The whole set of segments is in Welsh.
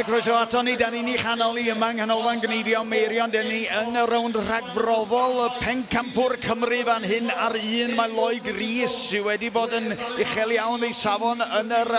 croeso ato ni, da ni'n chanol i yma nghanolfan gneifio Meirion, da ni yn y rownd rhagbrofol Pencampwr Cymru fan hyn ar un. Mae Lloyd Rhys wedi bod yn uchel iawn ei safon yn yr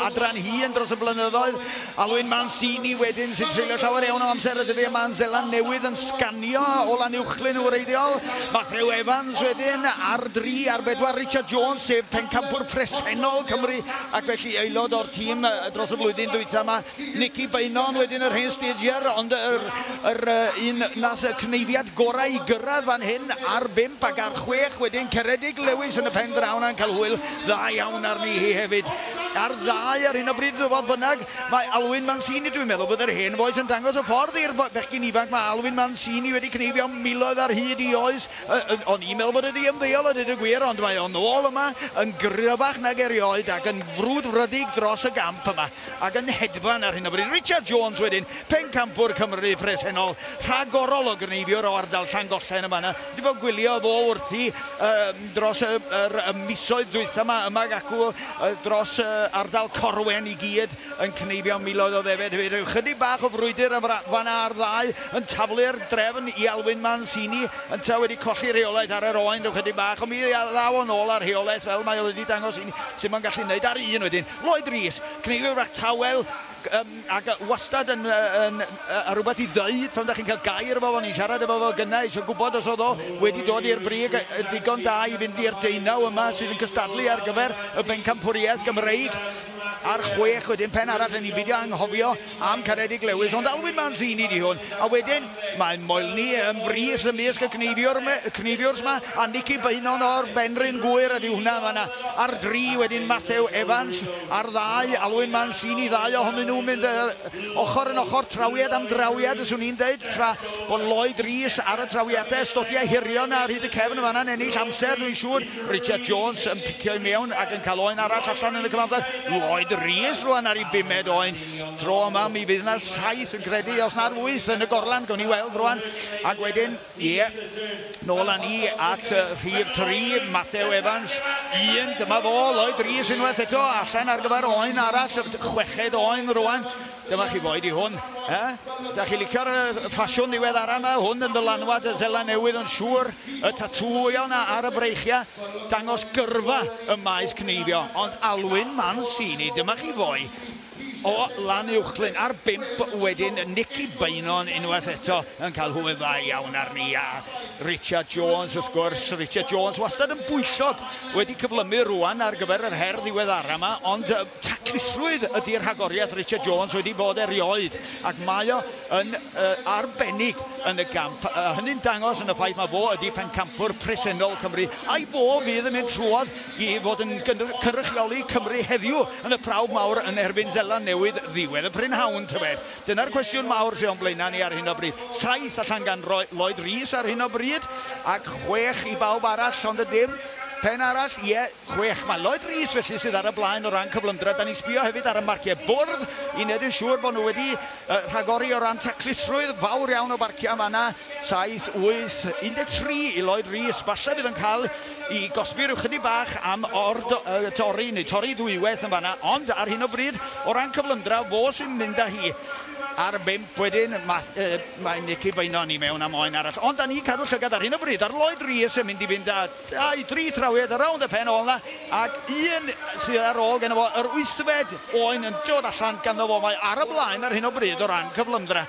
adran hyn dros y blynyddoedd. Alwyn Mancini wedyn sy'n treulio llawer iawn o amser y dyddi yma yn Zeland Newydd yn sganio o lan uwchlyn wreiddiol. Matthew Evans wedyn ar 3 ar 4 Richard Jones sef Pencampwr presennol Cymru ac felly aelod o'r tîm dros y blwyddyn dwytha yma. Nicky Bainon wedyn yr hen stagier, ond yr un nath y cneifiad gorau i gyrraedd fan hyn ar 5 ac ar 6 wedyn Ceredig Lewis yn y pen drawn yn cael hwyl dda iawn arni hi hefyd. Ar 2 ar hyn o bryd fodd bynnag mae Alwyn Mancini, dwi'n meddwl bod yr hen boes yn dangos y ffordd i'r bechgyn ifanc. Mae Alwyn Mancini wedi cneifio miloedd ar hyd i oes, o'n i'n meddwl bod ydi ymddeol a dyd y gwir, ond mae o'n ôl yma yn gryfach nag erioed ac yn frwd frydig dros y gamp yma ac yn hedfan ar hyn o bryd. Richard Jones wedyn, Pencampwr Cymru presennol, rhagorol o gneifio'r o ardal Llangollen yma. Di bod gwylio fo wrthi dros y misoedd dwytha yma acw dros ardal Corwen i gyd yn cneifio miloedd o ddefed. Chydig bach o frwydr fan ar 2 yn taflu'r drefn i Alwyn Mancini yn ta wedi colli rheolaeth ar yr oen chydig bach, ond mi ddaw yn ôl ar rheolaeth fel mae wedi dangos sy'n ma'n gallu wneud ar 1 wedyn. Lloyd Rhys, cneifio rhag tawel ac wastad yn rhywbeth i ddweud pan ydych chi'n cael gair efo fo, ni'n siarad efo fo gynnau eisiau gwybod os oedd o wedi dod i'r brig ddigon da i fynd i'r deunaw yma sydd yn cystadlu ar gyfer y Bencampwriaeth Gymreig. Ar 6 wedyn pen arall yn ei fideo anghofio am Ceredig Lewis, ond Alwyn Mancini di hwn. A wedyn mae'n moelni yn brys ymysg y cneifiwrs yma a Nicky Bainon o'r Benryn Gwyr ydi hwnna fanna. Ar 3 wedyn Matthew Evans, ar 2 Alwyn Mancini, 2 ohonyn nhw'n mynd ochr yn ochr, trawiad am drawiad yswn i'n dweud, tra bod Lloyd Rhys ar y trawiadau, stodiau hirion ar hyd y cefn yma yn ennill amser, dwi'n siŵr. Richard Jones yn picio i mewn ac yn cael oen arall allan yn y cyfamser. Lloyd Rhys rwan ar ei 5 oen. Tro yma mi fydd yna 7 yn credu, os na'r 8 yn y gorlan, gawn ni weld rwan. Ac wedyn, nôl â ni at rhif 3, Matthew Evans, 1, dyma fo, Lloyd Rhys unwaith eto, allan ar gyfer oen arall, 6 oen rwan. Dyma chi boed i hwn. Da chi licio'r ffasiwn ddiweddara yma, hwn yn dylanwad y Zeland Newydd yn siŵr, y tatŵio yna ar y breichia, dangos gyrfa y maes cneifio. Ond Alwyn Mancini, dyma chi foi, o lan uwchlyn ar 5 wedyn Nicky Bainon unwaith eto yn cael hwyl dda iawn arni a Richard Jones wrth gwrs. Richard Jones wastad yn bwysog wedi cyflymu rwan ar gyfer yr her ddiweddara yma, ond taclusrwydd ydy'r rhagoriaeth Richard Jones wedi bod erioed ac mae o yn arbennig yn y gamp. Hynny'n dangos yn y ffaith mae fo ydy Pencampwr presennol Cymru a'i fo fydd yn mynd trwodd i fod yn cynrychioli Cymru heddiw yn y prawf mawr yn erbyn Zeland Newydd ddiwedd y prynhawn tybed. Dyna'r cwestiwn mawr sy'n o'n blaenau ni ar hyn o bryd. 7 allan gan Lloyd Rhys ar hyn o bryd ac 6 i bawb arall, ond y dim. Pen arall, 6. Mae Lloyd Rhys felly sydd ar y blaen o ran cyflymdra. Da ni sbio hefyd ar y marciau bwrdd i wneud yn siŵr bod nhw wedi rhagori o ran taclusrwydd fawr iawn o barciau fanna. 7, 8, 13 i Lloyd Rhys. Falle bydd yn cael i gosbi rhyw chydig bach am torri neu torri ddwywaith yn fanna. Ond ar hyn o bryd o ran cyflymdra fo sy'n mynd â hi. Ar 5 wedyn, mae Nicky Bainon i mewn am oen arall. Ond da ni cadw llygad ar hyn o bryd. Ar Lloyd Rhys yn mynd i fynd â 3 trawiad ar rownd y pen ôl na. Ac 1 sydd ar ôl gen fo, yr 8fed oen yn dod allan gan fo. Mae ar y blaen ar hyn o bryd o ran cyflymdra.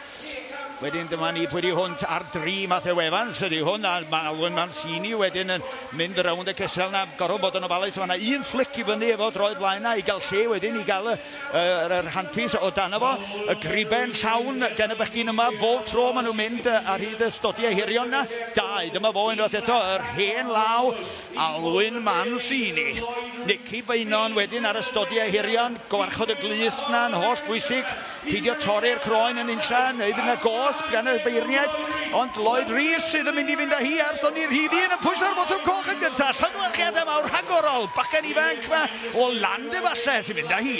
Wedyn dyma ni pwyd i hwnt ar 3 Matthew Evans ydy hwn a Alwyn Mancini wedyn yn mynd rownd y cysel na, gorfod bod yn ofalus. Mae yna 1 flic i fyny efo droed blaen na i gael lle wedyn i gael yr hantis o dano fo. Y griben llawn gen y bechgyn yma, bob tro maen nhw'n mynd ar hyd y stodiau hirion na. 2, dyma fo unwaith eto, yr hen law Alwyn Mancini. Nicky Bainon wedyn ar y stodiau hirion, gwarchod y glus na yn holl bwysig, pidio torri'r croen yn unlla, neu fydd yna gosb gan y beirniaid, ond Lloyd Rhys sydd yn mynd i fynd â hi ar stodi'r hydyn yn pwysau'r botwm coch yn gyntaf. Llygwarchiad yma o'r rhagorol, bachgen ifanc yma o land efallai sy'n mynd â hi.